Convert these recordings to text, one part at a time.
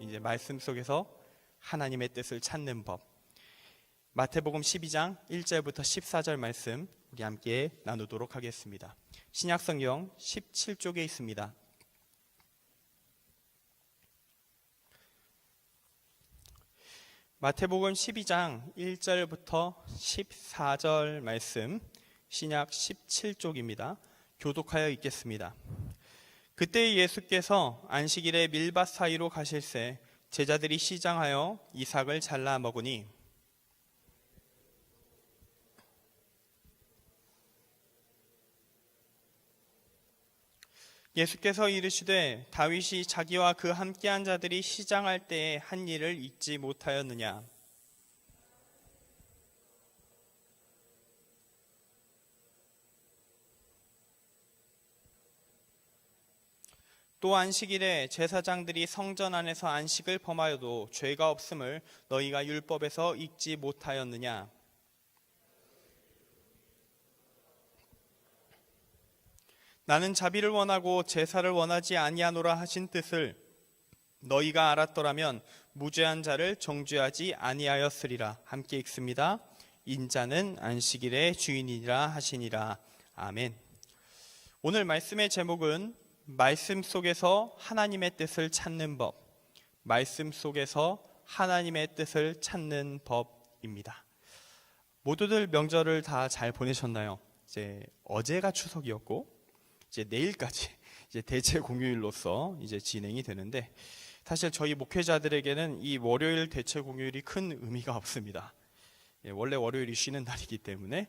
이제 말씀 속에서 하나님의 뜻을 찾는 법. 마태복음 12장 1절부터 14절 말씀 우리 함께 나누도록 하겠습니다. 신약성경 17쪽에 있습니다. 마태복음 12장 1절부터 14절 말씀, 신약 17쪽입니다. 교독하여 읽겠습니다. 그때 예수께서 안식일에 밀밭 사이로 가실새 제자들이 시장하여 이삭을 잘라 먹으니 예수께서 이르시되 다윗이 자기와 그 함께한 자들이 시장할 때에 한 일을 잊지 못하였느냐. 또 안식일에 제사장들이 성전 안에서 안식을 범하여도 죄가 없음을 너희가 율법에서 읽지 못하였느냐. 나는 자비를 원하고 제사를 원하지 아니하노라 하신 뜻을 너희가 알았더라면 무죄한 자를 정죄하지 아니하였으리라. 함께 읽습니다. 인자는 안식일의 주인이라 하시니라. 아멘. 오늘 말씀의 제목은 말씀 속에서 하나님의 뜻을 찾는 법, 말씀 속에서 하나님의 뜻을 찾는 법입니다. 모두들 명절을 다 잘 보내셨나요? 이제 어제가 추석이었고 이제 내일까지 이제 대체 공휴일로서 이제 진행이 되는데, 사실 저희 목회자들에게는 이 월요일 대체 공휴일이 큰 의미가 없습니다. 원래 월요일이 쉬는 날이기 때문에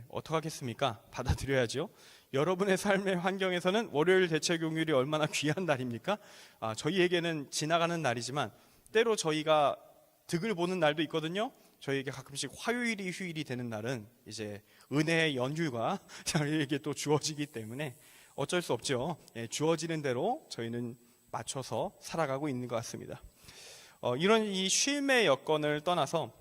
어떡하겠습니까? 받아들여야죠. 여러분의 삶의 환경에서는 월요일 대체 공휴일이 얼마나 귀한 날입니까? 저희에게는 지나가는 날이지만 때로 저희가 득을 보는 날도 있거든요. 저희에게 가끔씩 화요일이 휴일이 되는 날은 이제 은혜의 연휴가 저희에게 또 주어지기 때문에 어쩔 수 없죠. 주어지는 대로 저희는 맞춰서 살아가고 있는 것 같습니다. 이런 이 쉼의 여건을 떠나서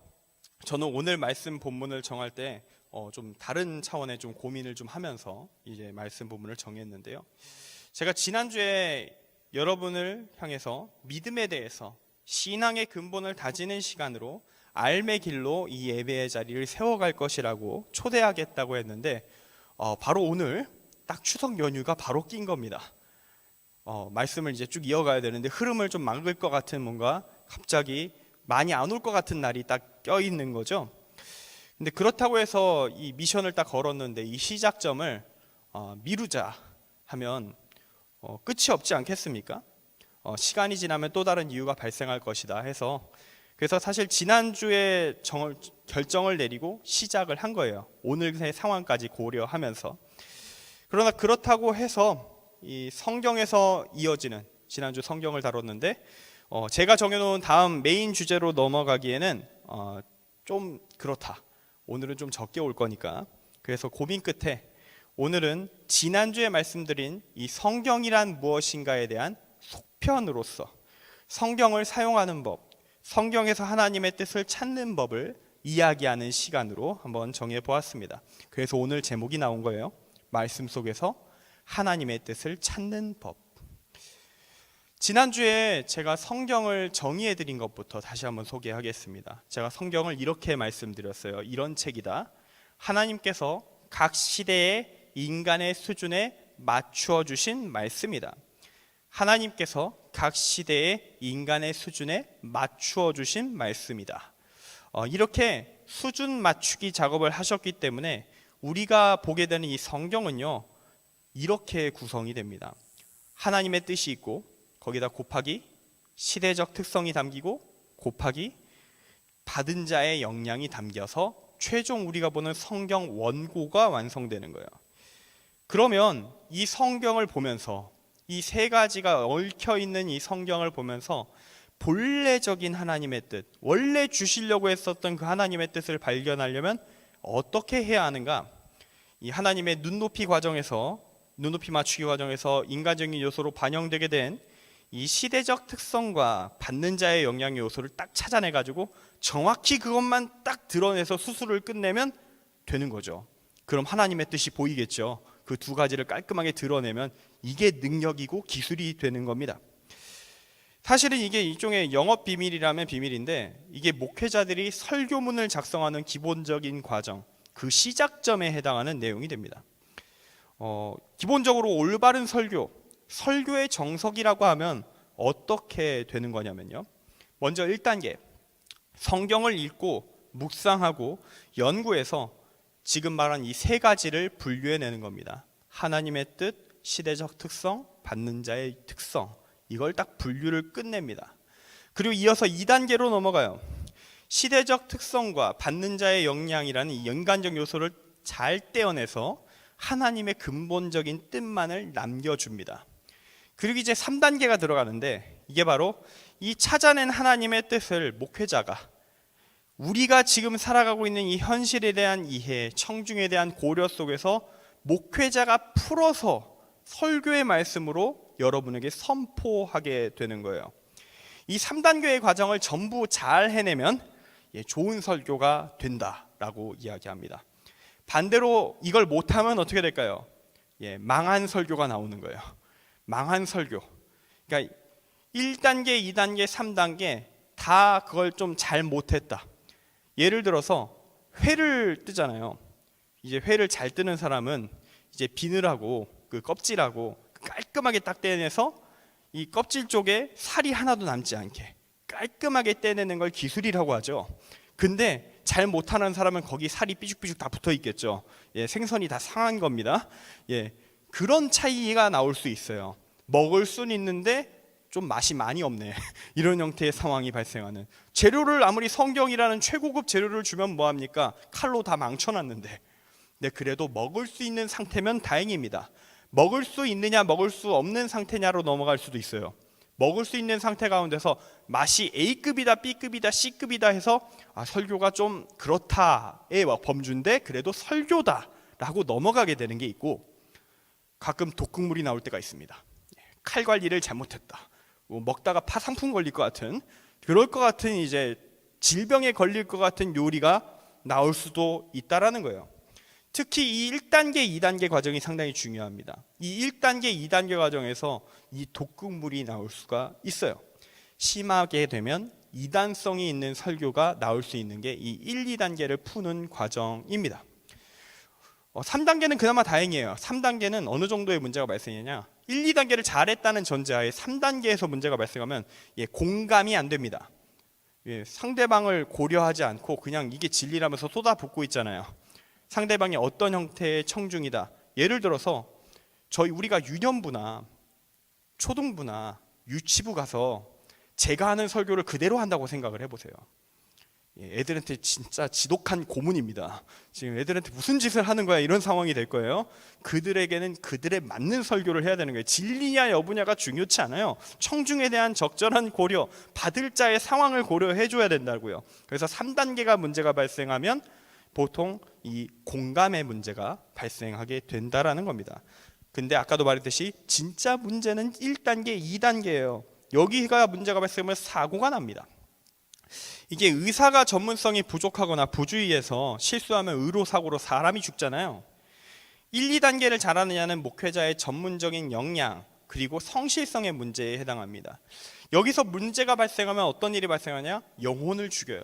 저는 오늘 말씀 본문을 정할 때 좀 다른 차원의 좀 고민을 좀 하면서 이제 말씀 본문을 정했는데요. 제가 지난주에 여러분을 향해서 믿음에 대해서 신앙의 근본을 다지는 시간으로 삶의 길로 이 예배의 자리를 세워갈 것이라고 초대하겠다고 했는데 바로 오늘 딱 추석 연휴가 바로 낀 겁니다. 말씀을 이제 쭉 이어가야 되는데 흐름을 좀 막을 것 같은 뭔가 갑자기 많이 안 올 것 같은 날이 딱 껴있는 거죠. 근데 그렇다고 해서 이 미션을 딱 걸었는데 이 시작점을 미루자 하면 끝이 없지 않겠습니까? 시간이 지나면 또 다른 이유가 발생할 것이다 해서, 그래서 사실 지난주에 결정을 내리고 시작을 한 거예요. 오늘의 상황까지 고려하면서. 그러나 그렇다고 해서 이 성경에서 이어지는, 지난주 성경을 다뤘는데 제가 정해놓은 다음 메인 주제로 넘어가기에는 좀 그렇다. 오늘은 좀 적게 올 거니까. 그래서 고민 끝에 오늘은 지난주에 말씀드린 이 성경이란 무엇인가에 대한 속편으로서 성경을 사용하는 법, 성경에서 하나님의 뜻을 찾는 법을 이야기하는 시간으로 한번 정해보았습니다. 그래서 오늘 제목이 나온 거예요. 말씀 속에서 하나님의 뜻을 찾는 법. 지난주에 제가 성경을 정의해드린 것부터 다시 한번 소개하겠습니다. 제가 성경을 이렇게 말씀드렸어요. 이런 책이다. 하나님께서 각 시대의 인간의 수준에 맞추어 주신 말씀이다. 하나님께서 각 시대의 인간의 수준에 맞추어 주신 말씀이다. 이렇게 수준 맞추기 작업을 하셨기 때문에 우리가 보게 되는 이 성경은요, 이렇게 구성이 됩니다. 하나님의 뜻이 있고 거기다 곱하기 시대적 특성이 담기고 곱하기 받은 자의 역량이 담겨서 최종 우리가 보는 성경 원고가 완성되는 거예요. 그러면 이 성경을 보면서 이 세 가지가 얽혀 있는 이 성경을 보면서 본래적인 하나님의 뜻, 원래 주시려고 했었던 그 하나님의 뜻을 발견하려면 어떻게 해야 하는가? 이 하나님의 눈높이 맞추기 과정에서 인간적인 요소로 반영되게 된 이 시대적 특성과 받는 자의 영향의 요소를 딱 찾아내가지고 정확히 그것만 딱 드러내서 수술을 끝내면 되는 거죠. 그럼 하나님의 뜻이 보이겠죠. 그 두 가지를 깔끔하게 드러내면 이게 능력이고 기술이 되는 겁니다. 사실은 이게 일종의 영업 비밀이라면 비밀인데, 이게 목회자들이 설교문을 작성하는 기본적인 과정, 그 시작점에 해당하는 내용이 됩니다. 기본적으로 올바른 설교의 정석이라고 하면 어떻게 되는 거냐면요, 먼저 1단계, 성경을 읽고 묵상하고 연구해서 지금 말한 이 세 가지를 분류해내는 겁니다. 하나님의 뜻, 시대적 특성, 받는 자의 특성, 이걸 딱 분류를 끝냅니다. 그리고 이어서 2단계로 넘어가요. 시대적 특성과 받는 자의 역량이라는 이 인간적 요소를 잘 떼어내서 하나님의 근본적인 뜻만을 남겨줍니다. 그리고 이제 3단계가 들어가는데, 이게 바로 이 찾아낸 하나님의 뜻을 목회자가 우리가 지금 살아가고 있는 이 현실에 대한 이해, 청중에 대한 고려 속에서 목회자가 풀어서 설교의 말씀으로 여러분에게 선포하게 되는 거예요. 이 3단계의 과정을 전부 잘 해내면 좋은 설교가 된다라고 이야기합니다. 반대로 이걸 못하면 어떻게 될까요? 망한 설교가 나오는 거예요. 망한 설교. 그러니까 1단계, 2단계, 3단계 다 그걸 좀 잘 못했다. 예를 들어서 회를 뜨잖아요. 이제 회를 잘 뜨는 사람은 이제 비늘하고 그 껍질하고 깔끔하게 딱 떼내서 이 껍질 쪽에 살이 하나도 남지 않게 깔끔하게 떼내는 걸 기술이라고 하죠. 근데 잘 못하는 사람은 거기 살이 삐죽삐죽 다 붙어 있겠죠. 생선이 다 상한 겁니다. 그런 차이가 나올 수 있어요. 먹을 수는 있는데 좀 맛이 많이 없네. 이런 형태의 상황이 발생하는. 재료를 아무리 성경이라는 최고급 재료를 주면 뭐합니까? 칼로 다 망쳐놨는데. 네, 그래도 먹을 수 있는 상태면 다행입니다. 먹을 수 있느냐 먹을 수 없는 상태냐로 넘어갈 수도 있어요. 먹을 수 있는 상태 가운데서 맛이 A급이다 B급이다 C급이다 해서 설교가 좀 그렇다의 범주인데 그래도 설교다라고 넘어가게 되는 게 있고, 가끔 독극물이 나올 때가 있습니다. 칼 관리를 잘못했다, 먹다가 파상풍 걸릴 것 같은, 그럴 것 같은 이제 질병에 걸릴 것 같은 요리가 나올 수도 있다라는 거예요. 특히 이 1단계, 2단계 과정이 상당히 중요합니다. 이 1단계, 2단계 과정에서 이 독극물이 나올 수가 있어요. 심하게 되면 이단성이 있는 설교가 나올 수 있는 게 이 1, 2단계를 푸는 과정입니다. 3단계는 그나마 다행이에요. 3단계는 어느 정도의 문제가 발생하냐, 1, 2단계를 잘했다는 전제하에 3단계에서 문제가 발생하면 공감이 안 됩니다. 상대방을 고려하지 않고 그냥 이게 진리라면서 쏟아붓고 있잖아요. 상대방이 어떤 형태의 청중이다. 예를 들어서 우리가 유년부나 초등부나 유치부 가서 제가 하는 설교를 그대로 한다고 생각을 해보세요. 애들한테 진짜 지독한 고문입니다. 지금 애들한테 무슨 짓을 하는 거야, 이런 상황이 될 거예요. 그들에게는 그들에 맞는 설교를 해야 되는 거예요. 진리냐 여부냐가 중요치 않아요. 청중에 대한 적절한 고려, 받을 자의 상황을 고려해 줘야 된다고요. 그래서 3단계가 문제가 발생하면 보통 이 공감의 문제가 발생하게 된다라는 겁니다. 근데 아까도 말했듯이 진짜 문제는 1단계, 2단계예요. 여기가 문제가 발생하면 사고가 납니다. 이게 의사가 전문성이 부족하거나 부주의해서 실수하면 의료사고로 사람이 죽잖아요. 1, 2단계를 잘하느냐는 목회자의 전문적인 역량 그리고 성실성의 문제에 해당합니다. 여기서 문제가 발생하면 어떤 일이 발생하냐? 영혼을 죽여요.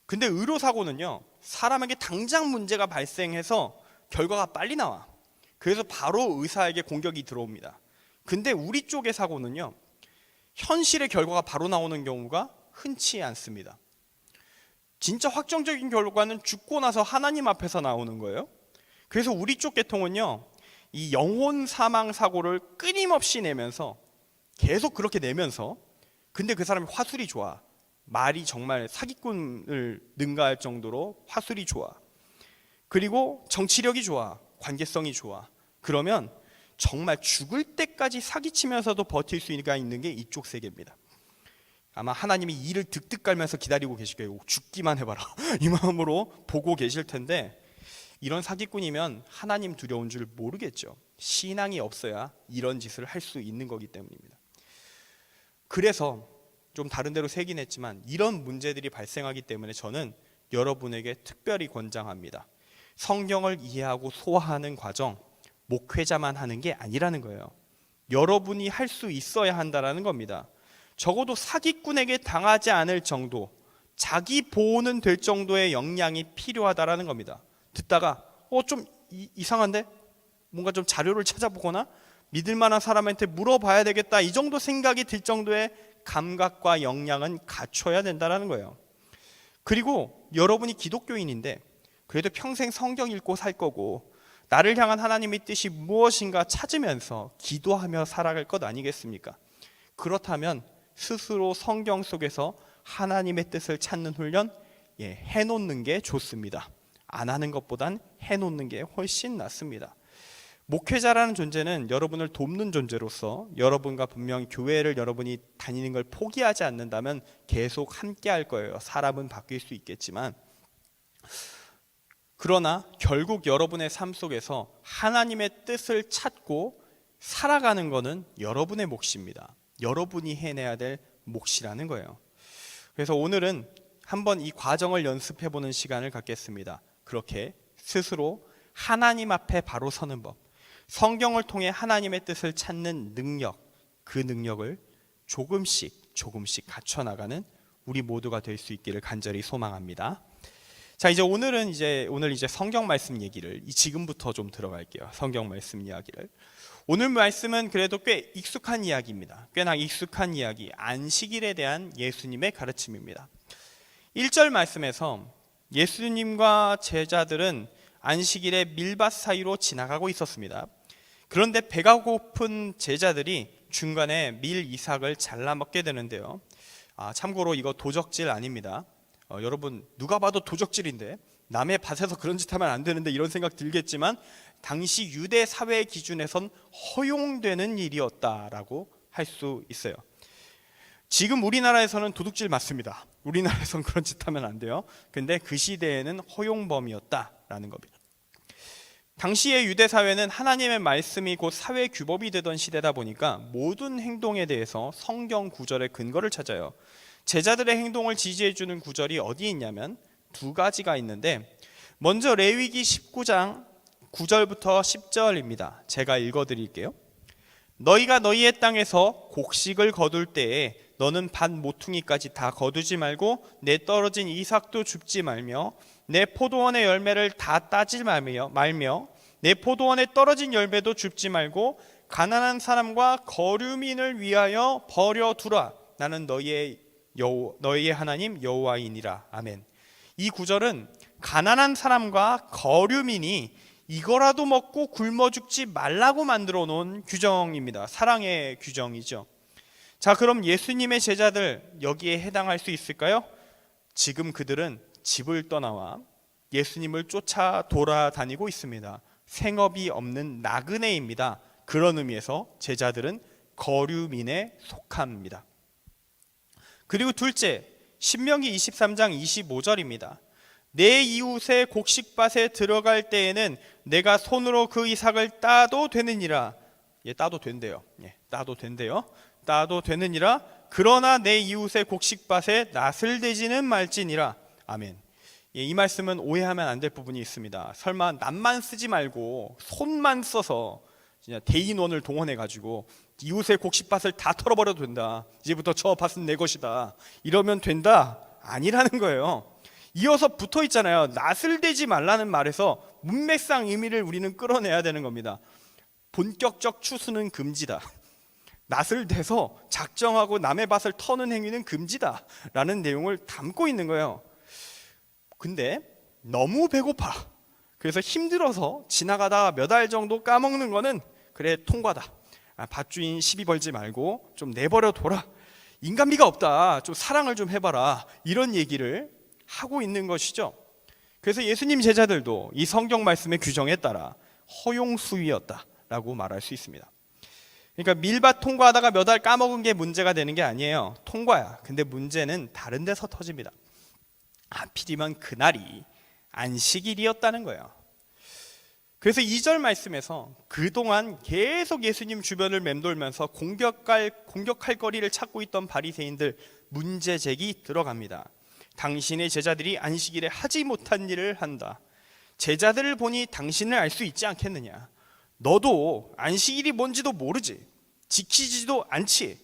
근데 의료사고는요, 사람에게 당장 문제가 발생해서 결과가 빨리 나와. 그래서 바로 의사에게 공격이 들어옵니다. 근데 우리 쪽의 사고는요, 현실의 결과가 바로 나오는 경우가 흔치 않습니다. 진짜 확정적인 결과는 죽고 나서 하나님 앞에서 나오는 거예요. 그래서 우리 쪽 계통은요, 이 영혼 사망 사고를 끊임없이 내면서 계속 그렇게 내면서, 근데 그 사람이 화술이 좋아. 말이 정말 사기꾼을 능가할 정도로 화술이 좋아. 그리고 정치력이 좋아. 관계성이 좋아. 그러면 정말 죽을 때까지 사기치면서도 버틸 수가 있는 게 이쪽 세계입니다. 아마 하나님이 이를 득득 깔면서 기다리고 계실 거예요. 죽기만 해봐라. 이 마음으로 보고 계실 텐데, 이런 사기꾼이면 하나님 두려운 줄 모르겠죠. 신앙이 없어야 이런 짓을 할 수 있는 거기 때문입니다. 그래서 좀 다른 데로 새긴 했지만 이런 문제들이 발생하기 때문에 저는 여러분에게 특별히 권장합니다. 성경을 이해하고 소화하는 과정, 목회자만 하는 게 아니라는 거예요. 여러분이 할 수 있어야 한다는 겁니다. 적어도 사기꾼에게 당하지 않을 정도, 자기 보호는 될 정도의 역량이 필요하다라는 겁니다. 듣다가 좀 이상한데? 뭔가 좀 자료를 찾아보거나 믿을 만한 사람한테 물어봐야 되겠다, 이 정도 생각이 들 정도의 감각과 역량은 갖춰야 된다는 거예요. 그리고 여러분이 기독교인인데 그래도 평생 성경 읽고 살 거고 나를 향한 하나님의 뜻이 무엇인가 찾으면서 기도하며 살아갈 것 아니겠습니까? 그렇다면 스스로 성경 속에서 하나님의 뜻을 찾는 훈련 해놓는 게 좋습니다. 안 하는 것보단 해놓는 게 훨씬 낫습니다. 목회자라는 존재는 여러분을 돕는 존재로서 여러분과 분명 교회를 여러분이 다니는 걸 포기하지 않는다면 계속 함께 할 거예요. 사람은 바뀔 수 있겠지만, 그러나 결국 여러분의 삶 속에서 하나님의 뜻을 찾고 살아가는 것은 여러분의 몫입니다. 여러분이 해내야 될 몫이라는 거예요. 그래서 오늘은 한번 이 과정을 연습해보는 시간을 갖겠습니다. 그렇게 스스로 하나님 앞에 바로 서는 법, 성경을 통해 하나님의 뜻을 찾는 능력, 그 능력을 조금씩 갖춰나가는 우리 모두가 될 수 있기를 간절히 소망합니다. 자, 오늘 성경 말씀 얘기를 지금부터 좀 들어갈게요. 성경 말씀 이야기를. 오늘 말씀은 그래도 꽤 익숙한 이야기입니다. 꽤나 익숙한 이야기, 안식일에 대한 예수님의 가르침입니다. 1절 말씀에서 예수님과 제자들은 안식일에 밀밭 사이로 지나가고 있었습니다. 그런데 배가 고픈 제자들이 중간에 밀 이삭을 잘라 먹게 되는데요. 참고로 이거 도적질 아닙니다. 여러분 누가 봐도 도적질인데 남의 밭에서 그런 짓 하면 안 되는데 이런 생각 들겠지만 당시 유대 사회 기준에선 허용되는 일이었다라고 할 수 있어요. 지금 우리나라에서는 도둑질 맞습니다. 우리나라에선 그런 짓 하면 안 돼요. 근데 그 시대에는 허용범이었다라는 겁니다. 당시의 유대 사회는 하나님의 말씀이 곧 사회 규범이 되던 시대다 보니까 모든 행동에 대해서 성경 구절의 근거를 찾아요. 제자들의 행동을 지지해주는 구절이 어디 있냐면 두 가지가 있는데, 먼저 레위기 19장 9절부터 10절입니다. 제가 읽어드릴게요. 너희가 너희의 땅에서 곡식을 거둘 때에 너는 밭 모퉁이까지 다 거두지 말고 내 떨어진 이삭도 줍지 말며 내 포도원의 열매를 다 따지 말며 내 포도원에 떨어진 열매도 줍지 말고 가난한 사람과 거류민을 위하여 버려두라. 나는 너희의 하나님 여호와이니라. 아멘. 이 구절은 가난한 사람과 거류민이 이거라도 먹고 굶어 죽지 말라고 만들어 놓은 규정입니다. 사랑의 규정이죠. 자, 그럼 예수님의 제자들 여기에 해당할 수 있을까요? 지금 그들은 집을 떠나와 예수님을 쫓아 돌아다니고 있습니다. 생업이 없는 나그네입니다. 그런 의미에서 제자들은 거류민에 속합니다. 그리고 둘째, 신명기 23장 25절입니다. 내 이웃의 곡식밭에 들어갈 때에는 내가 손으로 그 이삭을 따도 되느니라. 따도 된대요. 따도 되느니라. 그러나 내 이웃의 곡식밭에 낫을 대지는 말지니라. 아멘. 이 말씀은 오해하면 안 될 부분이 있습니다. 설마 낫만 쓰지 말고 손만 써서 대인원을 동원해가지고 이웃의 곡식밭을 다 털어버려도 된다, 이제부터 저 밭은 내 것이다, 이러면 된다? 아니라는 거예요. 이어서 붙어 있잖아요. 낫을 대지 말라는 말에서 문맥상 의미를 우리는 끌어내야 되는 겁니다. 본격적 추수는 금지다, 낫을 대서 작정하고 남의 밭을 터는 행위는 금지다 라는 내용을 담고 있는 거예요. 근데 너무 배고파, 그래서 힘들어서 지나가다가 몇 알 정도 까먹는 거는 그래 통과다, 밭주인 시비 벌지 말고 좀 내버려 둬라, 인간미가 없다, 좀 사랑을 좀 해봐라, 이런 얘기를 하고 있는 것이죠. 그래서 예수님 제자들도 이 성경 말씀의 규정에 따라 허용수위였다라고 말할 수 있습니다. 그러니까 밀밭 통과하다가 몇 알 까먹은 게 문제가 되는 게 아니에요. 통과야. 근데 문제는 다른 데서 터집니다. 하필이면 그날이 안식일이었다는 거예요. 그래서 2절 말씀에서 그동안 계속 예수님 주변을 맴돌면서 공격할 거리를 찾고 있던 바리새인들 문제 제기 들어갑니다. 당신의 제자들이 안식일에 하지 못한 일을 한다. 제자들을 보니 당신을 알 수 있지 않겠느냐. 너도 안식일이 뭔지도 모르지, 지키지도 않지.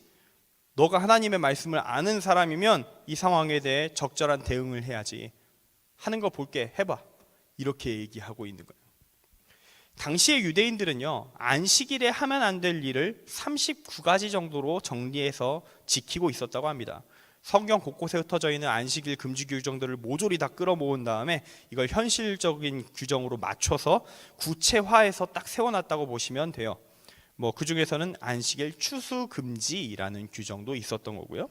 너가 하나님의 말씀을 아는 사람이면 이 상황에 대해 적절한 대응을 해야지. 하는 거 볼게, 해봐. 이렇게 얘기하고 있는 거예요. 당시의 유대인들은요, 안식일에 하면 안 될 일을 39가지 정도로 정리해서 지키고 있었다고 합니다. 성경 곳곳에 흩어져 있는 안식일 금지 규정들을 모조리 다 끌어모은 다음에 이걸 현실적인 규정으로 맞춰서 구체화해서 딱 세워놨다고 보시면 돼요. 그 중에서는 안식일 추수 금지라는 규정도 있었던 거고요.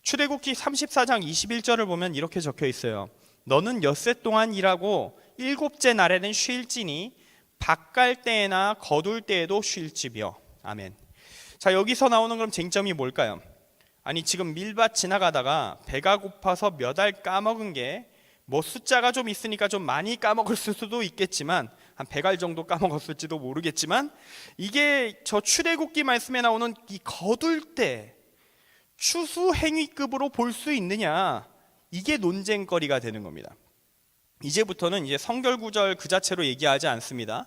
출애굽기 34장 21절을 보면 이렇게 적혀 있어요. 너는 엿새 동안 일하고 일곱째 날에는 쉴지니 밭갈 때나 거둘 때에도 쉴지며. 아멘. 자, 여기서 나오는 그럼 쟁점이 뭘까요? 아니, 지금 밀밭 지나가다가 배가 고파서 몇 알 까먹은 게 숫자가 좀 있으니까 좀 많이 까먹을 수도 있겠지만 한 100알 정도 까먹었을지도 모르겠지만, 이게 저 출애굽기 말씀에 나오는 이 거둘 때 추수 행위급으로 볼 수 있느냐, 이게 논쟁거리가 되는 겁니다. 이제부터는 이제 성결 구절 그 자체로 얘기하지 않습니다.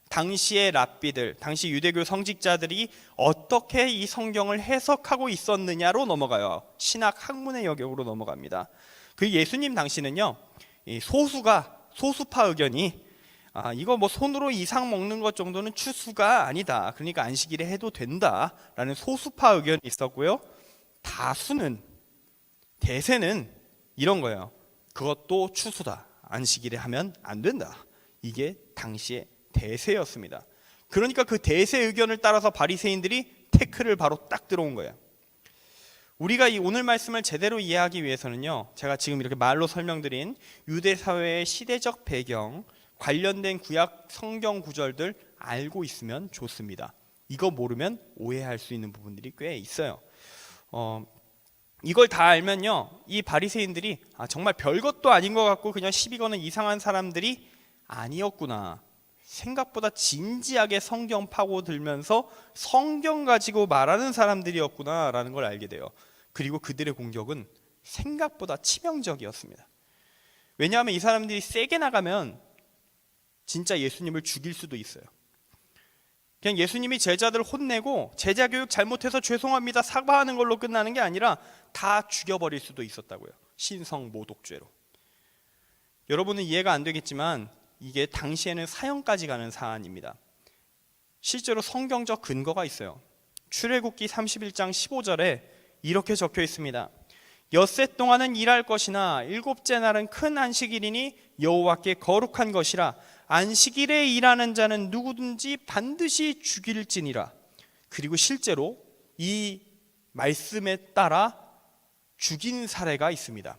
당시의 랍비들, 당시 유대교 성직자들이 어떻게 이 성경을 해석하고 있었느냐로 넘어가요. 신학 학문의 영역으로 넘어갑니다. 그 예수님 당시는요, 이 소수파 의견이 이거 손으로 이상 먹는 것 정도는 추수가 아니다, 그러니까 안식일에 해도 된다라는 소수파 의견이 있었고요. 대세는 이런 거예요. 그것도 추수다, 안식일에 하면 안 된다. 이게 당시의 대세였습니다. 그러니까 그 대세 의견을 따라서 바리새인들이 태클을 바로 딱 들어온 거예요. 우리가 이 오늘 말씀을 제대로 이해하기 위해서는요, 제가 지금 이렇게 말로 설명드린 유대 사회의 시대적 배경, 관련된 구약 성경 구절들 알고 있으면 좋습니다. 이거 모르면 오해할 수 있는 부분들이 꽤 있어요. 이걸 다 알면요, 이 바리새인들이 정말 별것도 아닌 것 같고 그냥 시비 거는 이상한 사람들이 아니었구나, 생각보다 진지하게 성경 파고들면서 성경 가지고 말하는 사람들이었구나 라는 걸 알게 돼요. 그리고 그들의 공격은 생각보다 치명적이었습니다. 왜냐하면 이 사람들이 세게 나가면 진짜 예수님을 죽일 수도 있어요. 그냥 예수님이 제자들을 혼내고 제자 교육 잘못해서 죄송합니다 사과하는 걸로 끝나는 게 아니라 다 죽여버릴 수도 있었다고요. 신성모독죄로. 여러분은 이해가 안 되겠지만 이게 당시에는 사형까지 가는 사안입니다. 실제로 성경적 근거가 있어요. 출애굽기 31장 15절에 이렇게 적혀 있습니다. 엿새 동안은 일할 것이나 일곱째 날은 큰 안식일이니 여호와께 거룩한 것이라 안식일에 일하는 자는 누구든지 반드시 죽일지니라. 그리고 실제로 이 말씀에 따라 죽인 사례가 있습니다.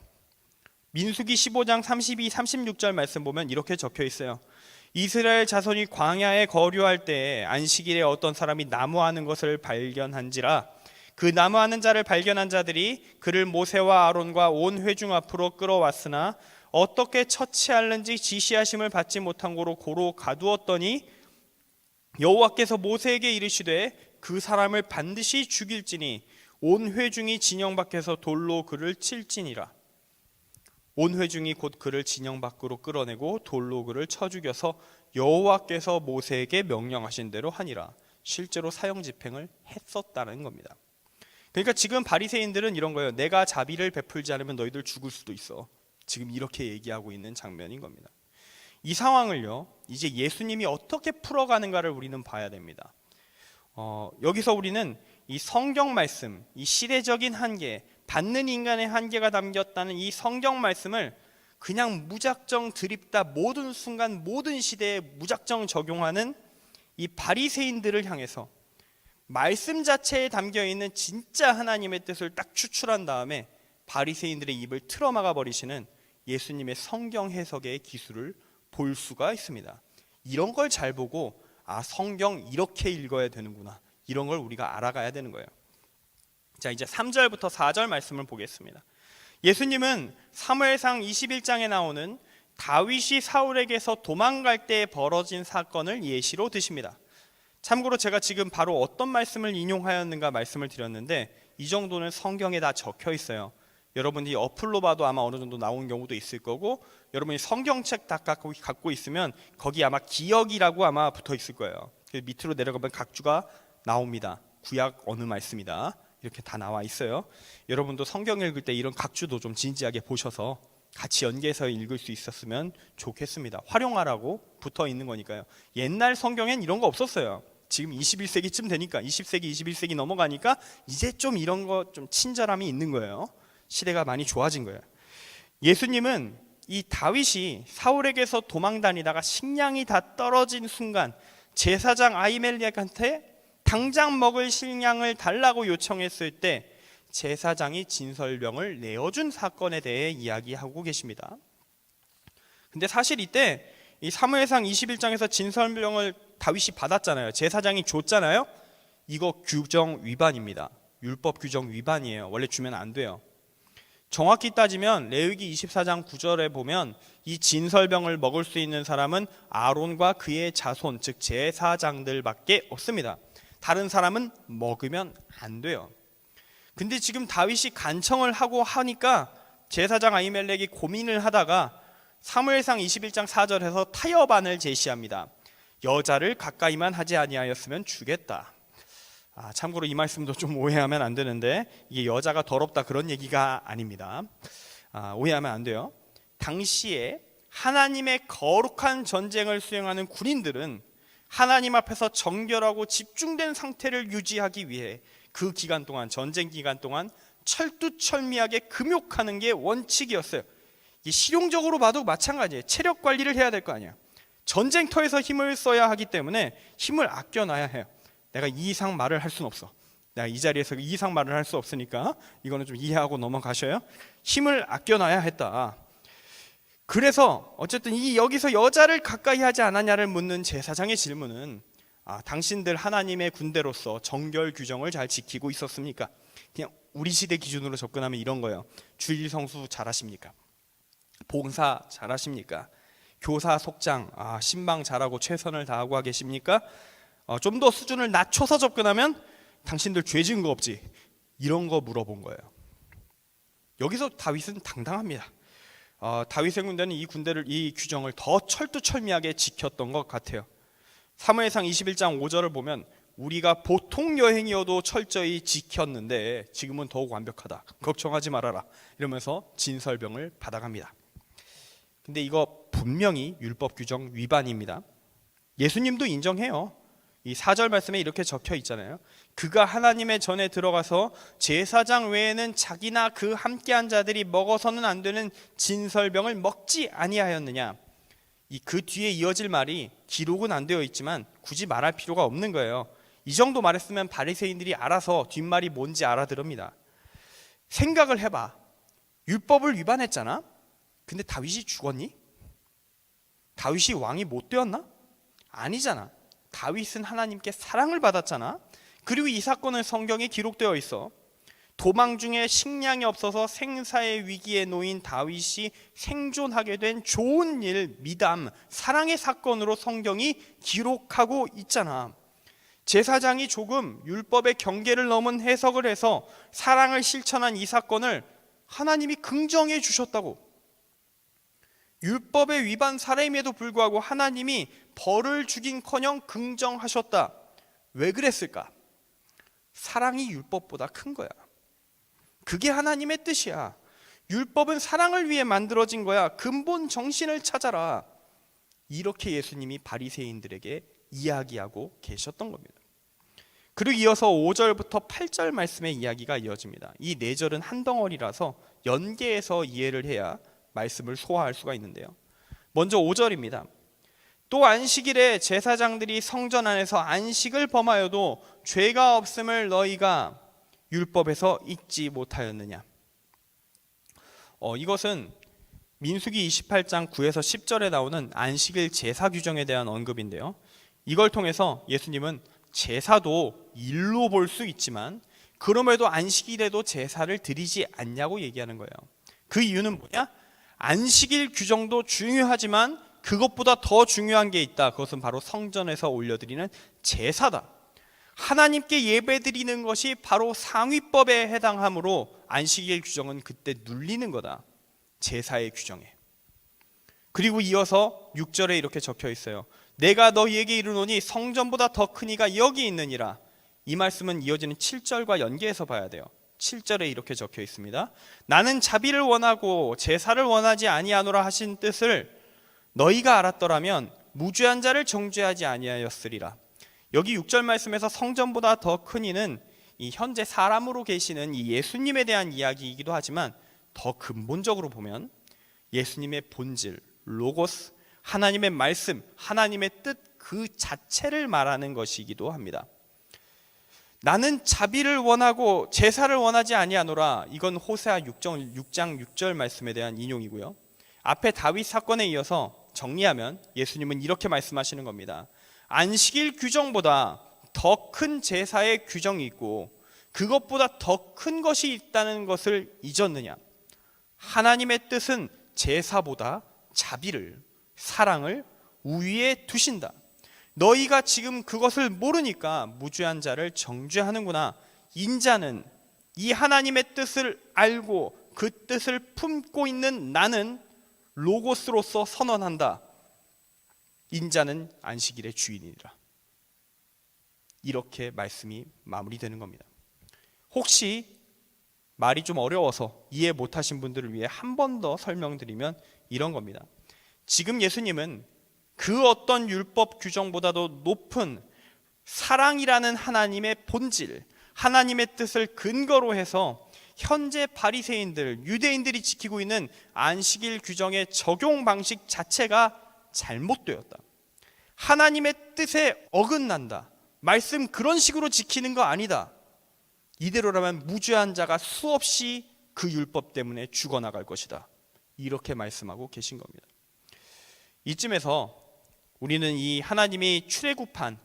민수기 15장 32, 36절 말씀 보면 이렇게 적혀 있어요. 이스라엘 자손이 광야에 거류할 때에 안식일에 어떤 사람이 나무하는 것을 발견한지라. 그 나무하는 자를 발견한 자들이 그를 모세와 아론과 온 회중 앞으로 끌어왔으나 어떻게 처치하는지 지시하심을 받지 못한 고로 가두었더니 여호와께서 모세에게 이르시되 그 사람을 반드시 죽일지니 온 회중이 진영 밖에서 돌로 그를 칠지니라. 온 회중이 곧 그를 진영 밖으로 끌어내고 돌로 그를 쳐 죽여서 여호와께서 모세에게 명령하신 대로 하니라. 실제로 사형 집행을 했었다는 겁니다. 그러니까 지금 바리새인들은 이런 거예요. 내가 자비를 베풀지 않으면 너희들 죽을 수도 있어. 지금 이렇게 얘기하고 있는 장면인 겁니다. 이 상황을요, 이제 예수님이 어떻게 풀어가는가를 우리는 봐야 됩니다. 여기서 우리는 이 성경 말씀, 이 시대적인 한계, 받는 인간의 한계가 담겼다는 이 성경 말씀을 그냥 무작정 드립다 모든 순간 모든 시대에 무작정 적용하는 이 바리새인들을 향해서 말씀 자체에 담겨있는 진짜 하나님의 뜻을 딱 추출한 다음에 바리새인들의 입을 틀어막아 버리시는 예수님의 성경 해석의 기술을 볼 수가 있습니다. 이런 걸 잘 보고 성경 이렇게 읽어야 되는구나, 이런 걸 우리가 알아가야 되는 거예요. 자, 이제 3절부터 4절 말씀을 보겠습니다. 예수님은 사무엘상 21장에 나오는 다윗이 사울에게서 도망갈 때 벌어진 사건을 예시로 드십니다. 참고로 제가 지금 바로 어떤 말씀을 인용하였는가 말씀을 드렸는데 이 정도는 성경에 다 적혀 있어요. 여러분이 어플로 봐도 아마 어느 정도 나온 경우도 있을 거고, 여러분이 성경책 다 갖고 있으면 거기 아마 기억이라고 아마 붙어 있을 거예요. 밑으로 내려가면 각 주가 나옵니다. 구약 어느 말씀이다, 이렇게 다 나와 있어요. 여러분도 성경 읽을 때 이런 각주도 좀 진지하게 보셔서 같이 연계해서 읽을 수 있었으면 좋겠습니다. 활용하라고 붙어 있는 거니까요. 옛날 성경엔 이런 거 없었어요. 지금 21세기쯤 되니까 20세기, 21세기 넘어가니까 이제 좀 이런 거 좀 친절함이 있는 거예요. 시대가 많이 좋아진 거예요. 예수님은 이 다윗이 사울에게서 도망 다니다가 식량이 다 떨어진 순간 제사장 아히멜렉한테 당장 먹을 식량을 달라고 요청했을 때 제사장이 진설병을 내어준 사건에 대해 이야기하고 계십니다. 근데 사실 이때 이 사무엘상 21장에서 진설병을 다윗이 받았잖아요. 제사장이 줬잖아요. 이거 규정 위반입니다. 율법 규정 위반이에요. 원래 주면 안 돼요. 정확히 따지면 레위기 24장 9절에 보면 이 진설병을 먹을 수 있는 사람은 아론과 그의 자손, 즉 제사장들밖에 없습니다. 다른 사람은 먹으면 안 돼요. 근데 지금 다윗이 간청을 하고 하니까 제사장 아히멜렉이 고민을 하다가 사무엘상 21장 4절에서 타협안을 제시합니다. 여자를 가까이만 하지 아니하였으면 주겠다. 참고로 이 말씀도 좀 오해하면 안 되는데 이게 여자가 더럽다 그런 얘기가 아닙니다. 오해하면 안 돼요. 당시에 하나님의 거룩한 전쟁을 수행하는 군인들은 하나님 앞에서 정결하고 집중된 상태를 유지하기 위해 그 기간 동안, 전쟁 기간 동안 철두철미하게 금욕하는 게 원칙이었어요. 이 실용적으로 봐도 마찬가지예요. 체력 관리를 해야 될 거 아니야. 전쟁터에서 힘을 써야 하기 때문에 힘을 아껴놔야 해요. 내가 이 이상 말을 할 수는 없어. 내가 이 자리에서 이 이상 말을 할 수 없으니까 이거는 좀 이해하고 넘어가셔요. 힘을 아껴놔야 했다. 그래서 어쨌든 이 여기서 여자를 가까이 하지 않았냐를 묻는 제사장의 질문은 당신들 하나님의 군대로서 정결 규정을 잘 지키고 있었습니까? 그냥 우리 시대 기준으로 접근하면 이런 거예요. 주일 성수 잘하십니까? 봉사 잘하십니까? 교사 속장 신방 잘하고 최선을 다하고 계십니까? 좀 더 수준을 낮춰서 접근하면 당신들 죄 지은 거 없지? 이런 거 물어본 거예요. 여기서 다윗은 당당합니다. 다윗의 군대는 이 규정을 더 철두철미하게 지켰던 것 같아요. 사무엘상 21장 5절을 보면 우리가 보통 여행이어도 철저히 지켰는데 지금은 더욱 완벽하다. 걱정하지 말아라. 이러면서 진설병을 받아갑니다. 근데 이거 분명히 율법 규정 위반입니다. 예수님도 인정해요. 이 4절 말씀에 이렇게 적혀 있잖아요. 그가 하나님의 전에 들어가서 제사장 외에는 자기나 그 함께한 자들이 먹어서는 안 되는 진설병을 먹지 아니하였느냐. 그 뒤에 이어질 말이 기록은 안 되어 있지만 굳이 말할 필요가 없는 거예요. 이 정도 말했으면 바리새인들이 알아서 뒷말이 뭔지 알아들읍니다. 생각을 해봐. 율법을 위반했잖아. 근데 다윗이 죽었니? 다윗이 왕이 못 되었나? 아니잖아. 다윗은 하나님께 사랑을 받았잖아. 그리고 이 사건은 성경에 기록되어 있어. 도망 중에 식량이 없어서 생사의 위기에 놓인 다윗이 생존하게 된 좋은 일, 미담, 사랑의 사건으로 성경이 기록하고 있잖아. 제사장이 조금 율법의 경계를 넘은 해석을 해서 사랑을 실천한 이 사건을 하나님이 긍정해 주셨다고. 율법의 위반 사례임에도 불구하고 하나님이 벌을 주긴커녕 긍정하셨다. 왜 그랬을까? 사랑이 율법보다 큰 거야. 그게 하나님의 뜻이야. 율법은 사랑을 위해 만들어진 거야. 근본 정신을 찾아라. 이렇게 예수님이 바리새인들에게 이야기하고 계셨던 겁니다. 그리고 이어서 5절부터 8절 말씀의 이야기가 이어집니다. 이 4절은 한 덩어리라서 연계해서 이해를 해야 말씀을 소화할 수가 있는데요. 먼저 5절입니다. 또 안식일에 제사장들이 성전 안에서 안식을 범하여도 죄가 없음을 너희가 율법에서 읽지 못하였느냐. 이것은 민수기 28장 9에서 10절에 나오는 안식일 제사 규정에 대한 언급인데요. 이걸 통해서 예수님은 제사도 일로 볼 수 있지만 그럼에도 안식일에도 제사를 드리지 않냐고 얘기하는 거예요. 그 이유는 뭐냐? 안식일 규정도 중요하지만 그것보다 더 중요한 게 있다. 그것은 바로 성전에서 올려드리는 제사다. 하나님께 예배드리는 것이 바로 상위법에 해당하므로 안식일 규정은 그때 눌리는 거다. 제사의 규정에. 그리고 이어서 6절에 이렇게 적혀 있어요. 내가 너희에게 이르노니 성전보다 더 큰 이가 여기 있느니라. 이 말씀은 이어지는 7절과 연계해서 봐야 돼요. 7절에 이렇게 적혀 있습니다. 나는 자비를 원하고 제사를 원하지 아니하노라 하신 뜻을 너희가 알았더라면 무죄한 자를 정죄하지 아니하였으리라. 여기 6절 말씀에서 성전보다 더 큰 이는 이 현재 사람으로 계시는 이 예수님에 대한 이야기이기도 하지만 더 근본적으로 보면 예수님의 본질, 로고스, 하나님의 말씀, 하나님의 뜻 그 자체를 말하는 것이기도 합니다. 나는 자비를 원하고 제사를 원하지 아니하노라. 이건 호세아 6장 6절 말씀에 대한 인용이고요. 앞에 다윗 사건에 이어서 정리하면 예수님은 이렇게 말씀하시는 겁니다. 안식일 규정보다 더 큰 제사의 규정이 있고 그것보다 더 큰 것이 있다는 것을 잊었느냐? 하나님의 뜻은 제사보다 자비를, 사랑을 우위에 두신다. 너희가 지금 그것을 모르니까 무죄한 자를 정죄하는구나. 인자는 이 하나님의 뜻을 알고 그 뜻을 품고 있는 나는 로고스로서 선언한다. 인자는 안식일의 주인이라. 이렇게 말씀이 마무리되는 겁니다. 혹시 말이 좀 어려워서 이해 못하신 분들을 위해 한 번 더 설명드리면 이런 겁니다. 지금 예수님은 그 어떤 율법 규정보다도 높은 사랑이라는 하나님의 본질, 하나님의 뜻을 근거로 해서 현재 바리새인들, 유대인들이 지키고 있는 안식일 규정의 적용 방식 자체가 잘못되었다. 하나님의 뜻에 어긋난다. 말씀 그런 식으로 지키는 거 아니다. 이대로라면 무죄한 자가 수없이 그 율법 때문에 죽어나갈 것이다. 이렇게 말씀하고 계신 겁니다. 이쯤에서 우리는 이 하나님이 출애굽한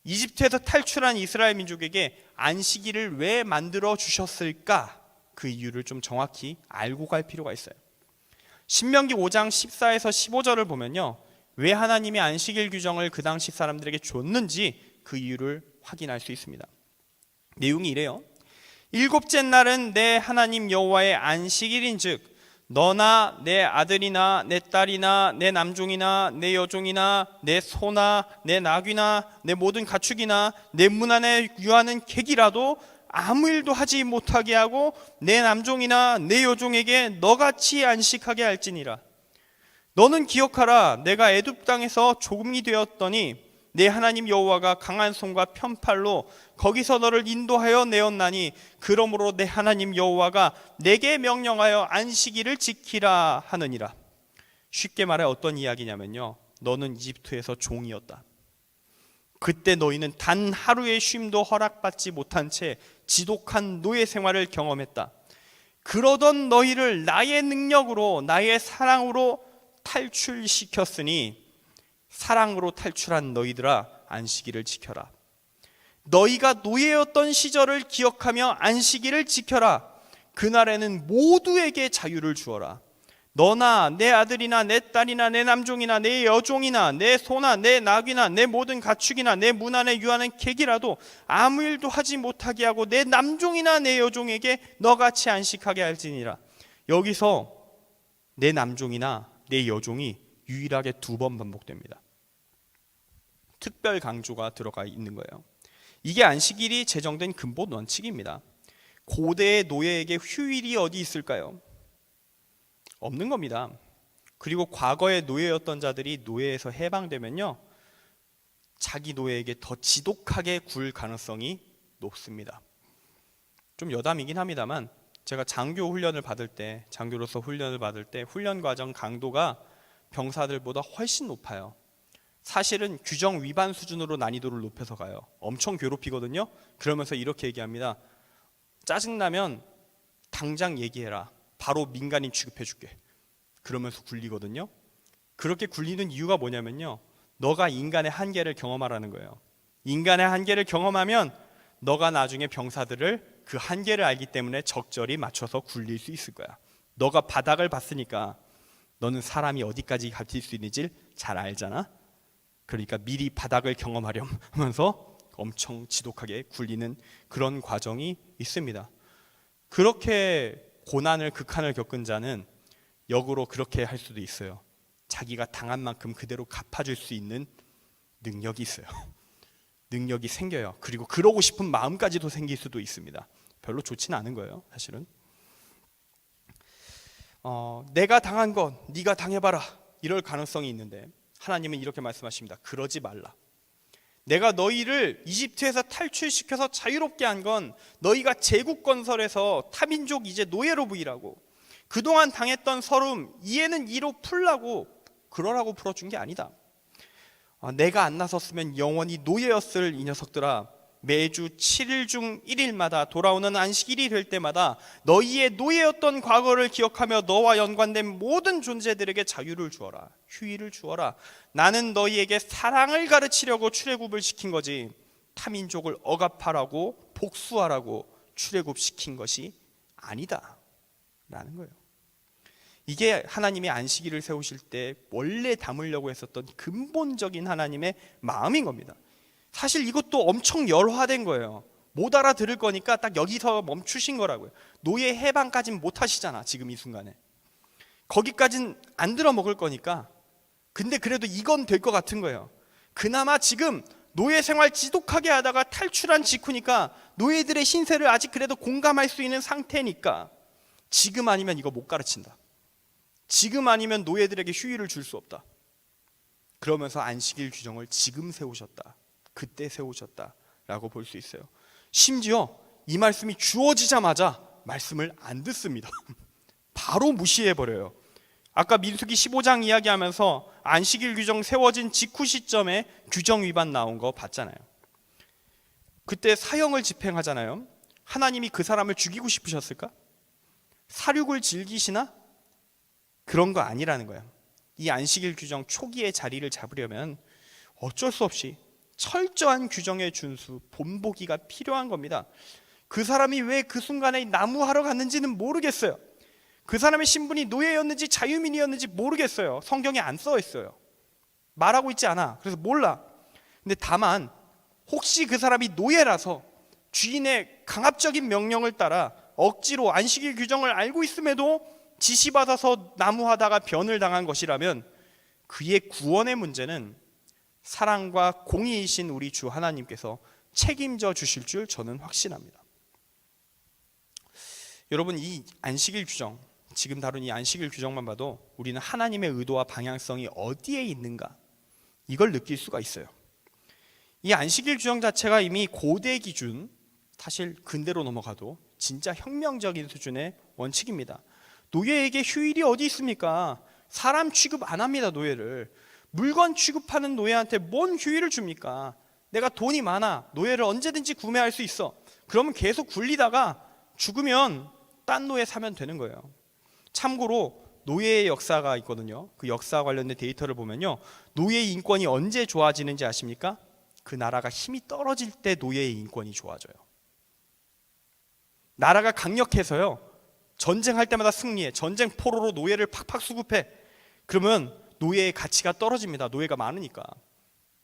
이집트에서 탈출한 이스라엘 민족에게 안식일을 왜 만들어 주셨을까? 그 이유를 좀 정확히 알고 갈 필요가 있어요. 신명기 5장 14에서 15절을 보면요, 왜 하나님이 안식일 규정을 그 당시 사람들에게 줬는지 그 이유를 확인할 수 있습니다. 내용이 이래요. 일곱째 날은 내 하나님 여호와의 안식일인즉 너나 내 아들이나 내 딸이나 내 남종이나 내 여종이나 내 소나 내 나귀나 내 모든 가축이나 내 문 안에 유하는 객이라도 아무 일도 하지 못하게 하고 내 남종이나 내 여종에게 너같이 안식하게 할지니라. 너는 기억하라. 내가 애굽 땅에서 조금이 되었더니 내 하나님 여호와가 강한 손과 편팔로 거기서 너를 인도하여 내었나니 그러므로 내 하나님 여호와가 내게 명령하여 안식일을 지키라 하느니라. 쉽게 말해 어떤 이야기냐면요, 너는 이집트에서 종이었다. 그때 너희는 단 하루의 쉼도 허락받지 못한 채 지독한 노예 생활을 경험했다. 그러던 너희를 나의 능력으로 나의 사랑으로 탈출시켰으니 사랑으로 탈출한 너희들아 안식일을 지켜라. 너희가 노예였던 시절을 기억하며 안식일을 지켜라. 그날에는 모두에게 자유를 주어라. 너나 내 아들이나 내 딸이나 내 남종이나 내 여종이나 내 소나 내 나귀나 내 모든 가축이나 내 문 안에 유하는 객이라도 아무 일도 하지 못하게 하고 내 남종이나 내 여종에게 너같이 안식하게 할지니라. 여기서 내 남종이나 내 여종이 유일하게 2번 반복됩니다. 특별 강조가 들어가 있는 거예요. 이게 안식일이 제정된 근본 원칙입니다. 고대의 노예에게 휴일이 어디 있을까요? 없는 겁니다. 그리고 과거의 노예였던 자들이 노예에서 해방되면요, 자기 노예에게 더 지독하게 굴 가능성이 높습니다. 좀 여담이긴 합니다만 제가 장교 훈련을 받을 때, 장교로서 훈련을 받을 때 훈련 과정 강도가 병사들보다 훨씬 높아요. 사실은 규정 위반 수준으로 난이도를 높여서 가요. 엄청 괴롭히거든요. 그러면서 이렇게 얘기합니다. 짜증나면 당장 얘기해라. 바로 민간인 취급해줄게. 그러면서 굴리거든요. 그렇게 굴리는 이유가 뭐냐면요, 너가 인간의 한계를 경험하라는 거예요. 인간의 한계를 경험하면 너가 나중에 병사들을 그 한계를 알기 때문에 적절히 맞춰서 굴릴 수 있을 거야. 너가 바닥을 봤으니까 너는 사람이 어디까지 갇힐 수 있는지 잘 알잖아. 그러니까 미리 바닥을 경험하렴 하면서 엄청 지독하게 굴리는 그런 과정이 있습니다. 그렇게 고난을 극한을 겪은 자는 역으로 그렇게 할 수도 있어요. 자기가 당한 만큼 그대로 갚아줄 수 있는 능력이 있어요. 능력이 생겨요. 그리고 그러고 싶은 마음까지도 생길 수도 있습니다. 별로 좋지는 않은 거예요, 사실은. 내가 당한 건 네가 당해봐라, 이럴 가능성이 있는데 하나님은 이렇게 말씀하십니다. 그러지 말라. 내가 너희를 이집트에서 탈출시켜서 자유롭게 한 건 너희가 제국 건설해서 타민족 이제 노예로 부이라고, 그동안 당했던 서름 이해는 이로 풀라고 그러라고 풀어준 게 아니다. 내가 안 나섰으면 영원히 노예였을 이 녀석들아, 매주 7일 중 1일마다 돌아오는 안식일이 될 때마다 너희의 노예였던 과거를 기억하며 너와 연관된 모든 존재들에게 자유를 주어라, 휴일을 주어라. 나는 너희에게 사랑을 가르치려고 출애굽을 시킨 거지 타민족을 억압하라고 복수하라고 출애굽시킨 것이 아니다 라는 거예요. 이게 하나님이 안식일을 세우실 때 원래 담으려고 했었던 근본적인 하나님의 마음인 겁니다. 사실 이것도 엄청 열화된 거예요. 못 알아들을 거니까 딱 여기서 멈추신 거라고요. 노예 해방까지는 못 하시잖아, 지금 이 순간에. 거기까지는 안 들어먹을 거니까. 근데 그래도 이건 될 것 같은 거예요. 그나마 지금 노예 생활 지독하게 하다가 탈출한 직후니까 노예들의 신세를 아직 그래도 공감할 수 있는 상태니까 지금 아니면 이거 못 가르친다. 지금 아니면 노예들에게 휴일을 줄 수 없다. 그러면서 안식일 규정을 지금 세우셨다, 그때 세우셨다라고 볼 수 있어요. 심지어 이 말씀이 주어지자마자 말씀을 안 듣습니다. 바로 무시해버려요. 아까 민수기 15장 이야기하면서 안식일 규정 세워진 직후 시점에 규정 위반 나온 거 봤잖아요. 그때 사형을 집행하잖아요. 하나님이 그 사람을 죽이고 싶으셨을까? 살육을 즐기시나? 그런 거 아니라는 거예요. 이 안식일 규정 초기에 자리를 잡으려면 어쩔 수 없이 철저한 규정의 준수, 본보기가 필요한 겁니다. 그 사람이 왜 그 순간에 나무하러 갔는지는 모르겠어요. 그 사람의 신분이 노예였는지 자유민이었는지 모르겠어요. 성경에 안 써 있어요. 말하고 있지 않아. 그래서 몰라. 근데 다만 혹시 그 사람이 노예라서 주인의 강압적인 명령을 따라 억지로 안식일 규정을 알고 있음에도 지시받아서 나무하다가 변을 당한 것이라면 그의 구원의 문제는 사랑과 공의이신 우리 주 하나님께서 책임져 주실 줄 저는 확신합니다. 여러분, 이 안식일 규정, 지금 다룬 이 안식일 규정만 봐도 우리는 하나님의 의도와 방향성이 어디에 있는가, 이걸 느낄 수가 있어요. 이 안식일 규정 자체가 이미 고대 기준, 사실 근대로 넘어가도 진짜 혁명적인 수준의 원칙입니다. 노예에게 휴일이 어디 있습니까? 사람 취급 안 합니다, 노예를. 물건 취급하는 노예한테 뭔 휴일을 줍니까? 내가 돈이 많아, 노예를 언제든지 구매할 수 있어. 그러면 계속 굴리다가 죽으면 딴 노예 사면 되는 거예요. 참고로 노예의 역사가 있거든요. 그 역사 관련된 데이터를 보면요, 노예의 인권이 언제 좋아지는지 아십니까? 그 나라가 힘이 떨어질 때 노예의 인권이 좋아져요. 나라가 강력해서요, 전쟁할 때마다 승리해, 전쟁 포로로 노예를 팍팍 수급해. 그러면 노예의 가치가 떨어집니다. 노예가 많으니까.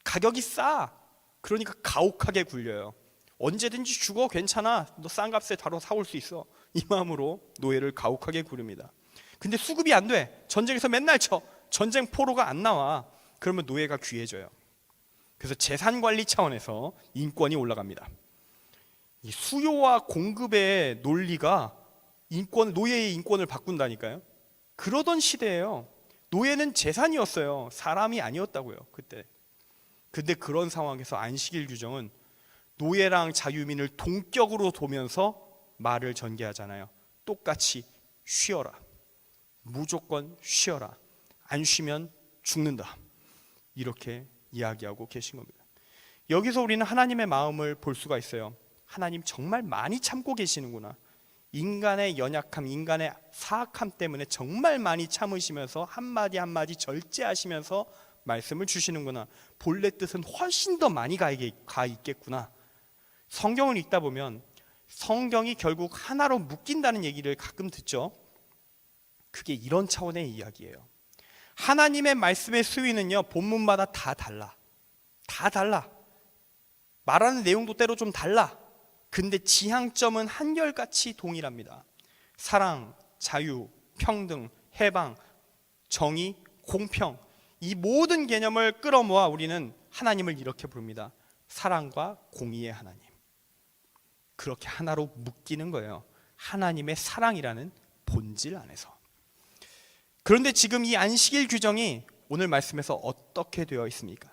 가격이 싸. 그러니까 가혹하게 굴려요. 언제든지 죽어, 괜찮아, 너 싼 값에 바로 사올 수 있어, 이 마음으로 노예를 가혹하게 구릅니다. 근데 수급이 안 돼. 전쟁에서 맨날 쳐. 전쟁 포로가 안 나와. 그러면 노예가 귀해져요. 그래서 재산 관리 차원에서 인권이 올라갑니다. 이 수요와 공급의 논리가 노예의 인권을 바꾼다니까요. 그러던 시대예요. 노예는 재산이었어요. 사람이 아니었다고요, 그때. 근데 그런 상황에서 안식일 규정은 노예랑 자유민을 동격으로 두면서 말을 전개하잖아요. 똑같이 쉬어라. 무조건 쉬어라. 안 쉬면 죽는다. 이렇게 이야기하고 계신 겁니다. 여기서 우리는 하나님의 마음을 볼 수가 있어요. 하나님 정말 많이 참고 계시는구나. 인간의 연약함, 인간의 사악함 때문에 정말 많이 참으시면서 한마디 한마디 절제하시면서 말씀을 주시는구나. 본래 뜻은 훨씬 더 많이 가 있겠구나. 성경을 읽다 보면 성경이 결국 하나로 묶인다는 얘기를 가끔 듣죠. 그게 이런 차원의 이야기예요. 하나님의 말씀의 수위는요, 본문마다 다 달라. 다 달라. 말하는 내용도 때로 좀 달라. 근데 지향점은 한결같이 동일합니다. 사랑, 자유, 평등, 해방, 정의, 공평, 이 모든 개념을 끌어모아 우리는 하나님을 이렇게 부릅니다. 사랑과 공의의 하나님. 그렇게 하나로 묶이는 거예요. 하나님의 사랑이라는 본질 안에서. 그런데 지금 이 안식일 규정이 오늘 말씀에서 어떻게 되어 있습니까?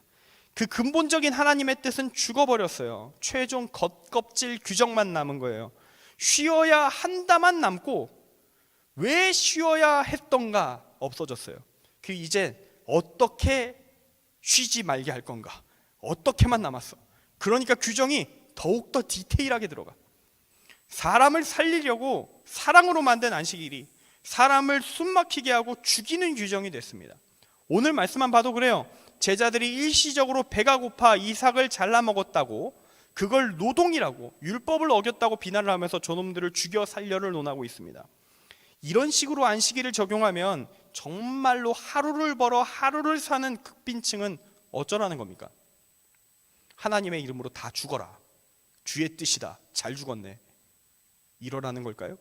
그 근본적인 하나님의 뜻은 죽어버렸어요. 최종 겉껍질 규정만 남은 거예요. 쉬어야 한다만 남고 왜 쉬어야 했던가 없어졌어요. 그 이제 어떻게 쉬지 말게 할 건가, 어떻게만 남았어. 그러니까 규정이 더욱더 디테일하게 들어가. 사람을 살리려고 사랑으로 만든 안식일이 사람을 숨막히게 하고 죽이는 규정이 됐습니다. 오늘 말씀만 봐도 그래요. 제자들이 일시적으로 배가 고파 이삭을 잘라 먹었다고, 그걸 노동이라고, 율법을 어겼다고 비난을 하면서 저놈들을 죽여 살려를 논하고 있습니다. 이런 식으로 안식일을 적용하면 정말로 하루를 벌어 하루를 사는 극빈층은 어쩌라는 겁니까? 하나님의 이름으로 다 죽어라, 주의 뜻이다, 잘 죽었네, 이러라는 걸까요?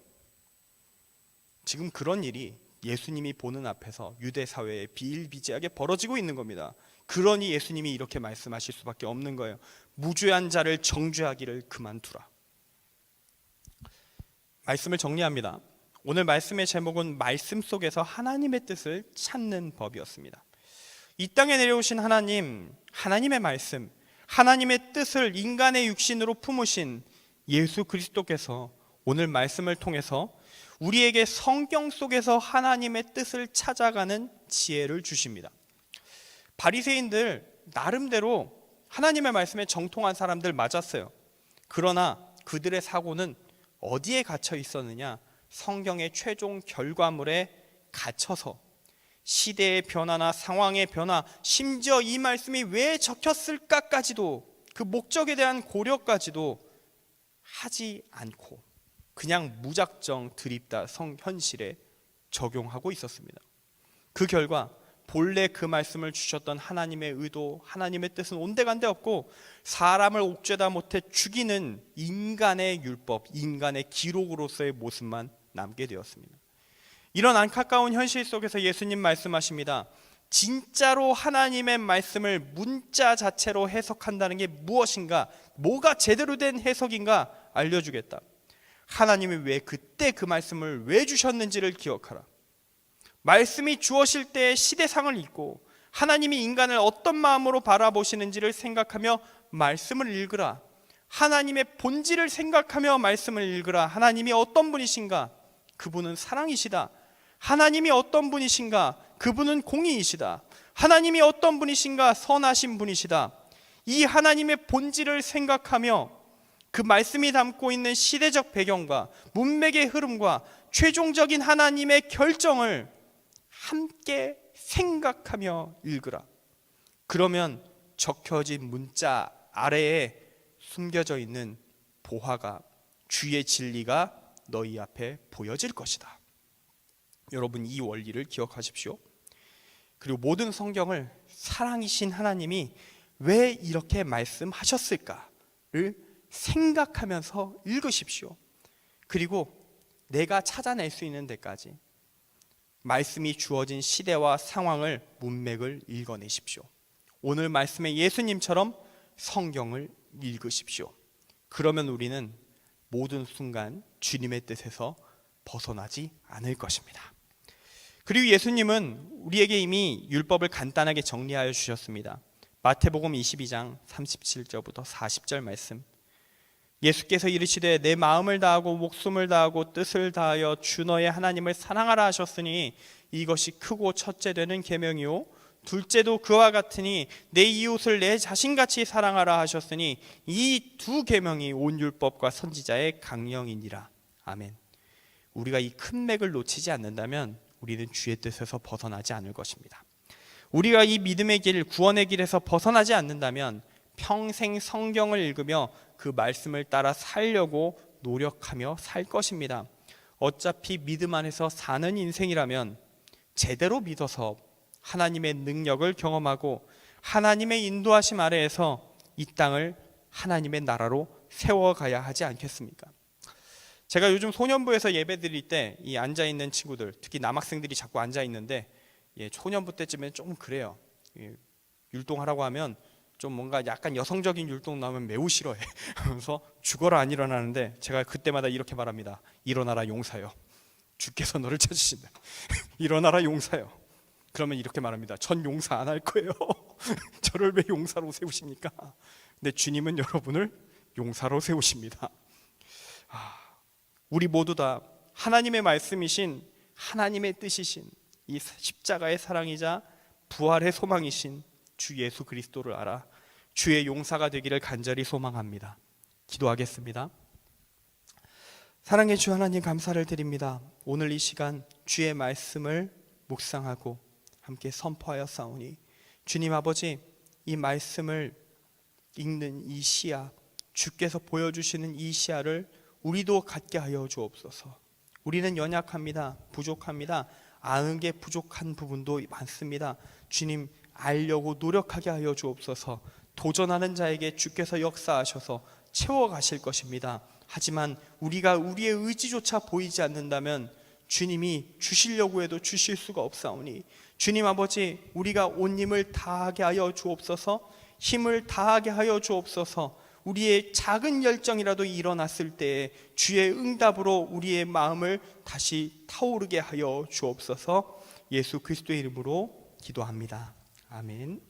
지금 그런 일이 예수님이 보는 앞에서 유대 사회에 비일비재하게 벌어지고 있는 겁니다. 그러니 예수님이 이렇게 말씀하실 수밖에 없는 거예요. 무죄한 자를 정죄하기를 그만두라. 말씀을 정리합니다. 오늘 말씀의 제목은 말씀 속에서 하나님의 뜻을 찾는 법이었습니다. 이 땅에 내려오신 하나님, 하나님의 말씀, 하나님의 뜻을 인간의 육신으로 품으신 예수 그리스도께서 오늘 말씀을 통해서 우리에게 성경 속에서 하나님의 뜻을 찾아가는 지혜를 주십니다. 바리새인들 나름대로 하나님의 말씀에 정통한 사람들 맞았어요. 그러나 그들의 사고는 어디에 갇혀 있었느냐? 성경의 최종 결과물에 갇혀서 시대의 변화나 상황의 변화, 심지어 이 말씀이 왜 적혔을까까지도, 그 목적에 대한 고려까지도 하지 않고 그냥 무작정 드립다 현실에 적용하고 있었습니다. 그 결과 본래 그 말씀을 주셨던 하나님의 의도, 하나님의 뜻은 온데간데 없고 사람을 옥죄다 못해 죽이는 인간의 율법, 인간의 기록으로서의 모습만 남게 되었습니다. 이런 안타까운 현실 속에서 예수님 말씀하십니다. 진짜로 하나님의 말씀을 문자 자체로 해석한다는 게 무엇인가, 뭐가 제대로 된 해석인가 알려주겠다. 하나님이 왜 그때 그 말씀을 왜 주셨는지를 기억하라. 말씀이 주어질 때의 시대상을 읽고 하나님이 인간을 어떤 마음으로 바라보시는지를 생각하며 말씀을 읽으라. 하나님의 본질을 생각하며 말씀을 읽으라. 하나님이 어떤 분이신가? 그분은 사랑이시다. 하나님이 어떤 분이신가? 그분은 공의이시다. 하나님이 어떤 분이신가? 선하신 분이시다. 이 하나님의 본질을 생각하며 그 말씀이 담고 있는 시대적 배경과 문맥의 흐름과 최종적인 하나님의 결정을 함께 생각하며 읽으라. 그러면 적혀진 문자 아래에 숨겨져 있는 보화가, 주의 진리가 너희 앞에 보여질 것이다. 여러분, 이 원리를 기억하십시오. 그리고 모든 성경을 사랑이신 하나님이 왜 이렇게 말씀하셨을까를 생각하면서 읽으십시오. 그리고 내가 찾아낼 수 있는 데까지 말씀이 주어진 시대와 상황을, 문맥을 읽어내십시오. 오늘 말씀의 예수님처럼 성경을 읽으십시오. 그러면 우리는 모든 순간 주님의 뜻에서 벗어나지 않을 것입니다. 그리고 예수님은 우리에게 이미 율법을 간단하게 정리하여 주셨습니다. 마태복음 22장 37절부터 40절 말씀. 예수께서 이르시되 내 마음을 다하고 목숨을 다하고 뜻을 다하여 주 너의 하나님을 사랑하라 하셨으니 이것이 크고 첫째 되는 계명이요 둘째도 그와 같으니 내 이웃을 내 자신같이 사랑하라 하셨으니 이 두 계명이 온 율법과 선지자의 강령이니라. 아멘. 우리가 이 큰 맥을 놓치지 않는다면 우리는 주의 뜻에서 벗어나지 않을 것입니다. 우리가 이 믿음의 길, 구원의 길에서 벗어나지 않는다면 평생 성경을 읽으며 그 말씀을 따라 살려고 노력하며 살 것입니다. 어차피 믿음 안에서 사는 인생이라면 제대로 믿어서 하나님의 능력을 경험하고 하나님의 인도하심 아래에서 이 땅을 하나님의 나라로 세워가야 하지 않겠습니까? 제가 요즘 소년부에서 예배 드릴 때 이 앉아있는 친구들, 특히 남학생들이 자꾸 앉아있는데 초년부 때쯤엔 조금 그래요. 율동하라고 하면 좀 뭔가 약간 여성적인 율동 나오면 매우 싫어해. 그래서 죽어라 안 일어나는데 제가 그때마다 이렇게 말합니다. 일어나라 용사여. 주께서 너를 찾으신다. 일어나라 용사여. 그러면 이렇게 말합니다. 전 용사 안 할 거예요. 저를 왜 용사로 세우십니까? 근데 주님은 여러분을 용사로 세우십니다. 우리 모두 다 하나님의 말씀이신, 하나님의 뜻이신 이 십자가의 사랑이자 부활의 소망이신 주 예수 그리스도를 알아 주의 용사가 되기를 간절히 소망합니다. 기도하겠습니다. 사랑의 주 하나님, 감사를 드립니다. 오늘 이 시간 주의 말씀을 묵상하고 함께 선포하여 싸우니 주님 아버지, 이 말씀을 읽는 이 시야, 주께서 보여주시는 이 시야를 우리도 갖게 하여 주옵소서. 우리는 연약합니다. 부족합니다. 아는 게 부족한 부분도 많습니다. 주님, 알려고 노력하게 하여 주옵소서. 도전하는 자에게 주께서 역사하셔서 채워가실 것입니다. 하지만 우리가 우리의 의지조차 보이지 않는다면 주님이 주시려고 해도 주실 수가 없사오니 주님 아버지, 우리가 온 힘을 다하게 하여 주옵소서. 힘을 다하게 하여 주옵소서. 우리의 작은 열정이라도 일어났을 때에 주의 응답으로 우리의 마음을 다시 타오르게 하여 주옵소서. 예수 그리스도의 이름으로 기도합니다. 아멘.